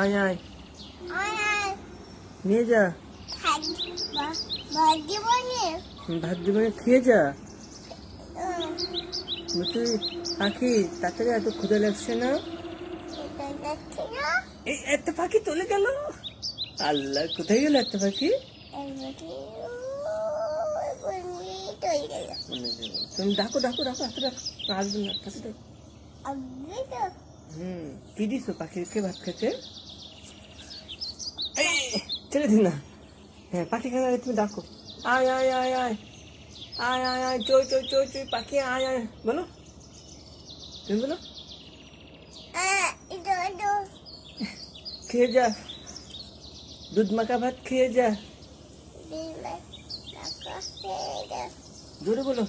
আয় আয় নিয়ে যা, ভাত দিব খেয়ে যা। তুই পাখি তাড়াতাড়ি, এত ক্ষুদা লাগছে না? এই একটা পাখি চলে গেল। আল্লাহ, কোথায় গেল একটা পাখি? তুমি ডাকো ডাকো ডাকো, হাতে ডাকো, আসবে না, হাতে ডাকো। কি দিছো পাখিকে ভাত খেতে? ছেড়ে দিন না। হ্যাঁ, পাখি খানা তুমি ডাকো, আয় আয় আয় আয় আয় আয় আয়, চই চই চই চই, পাখি আয় আয়, বলো, তুমি বলো। খেয়ে যা, দুধ মাখা ভাত খেয়ে যা, জোরে বলো।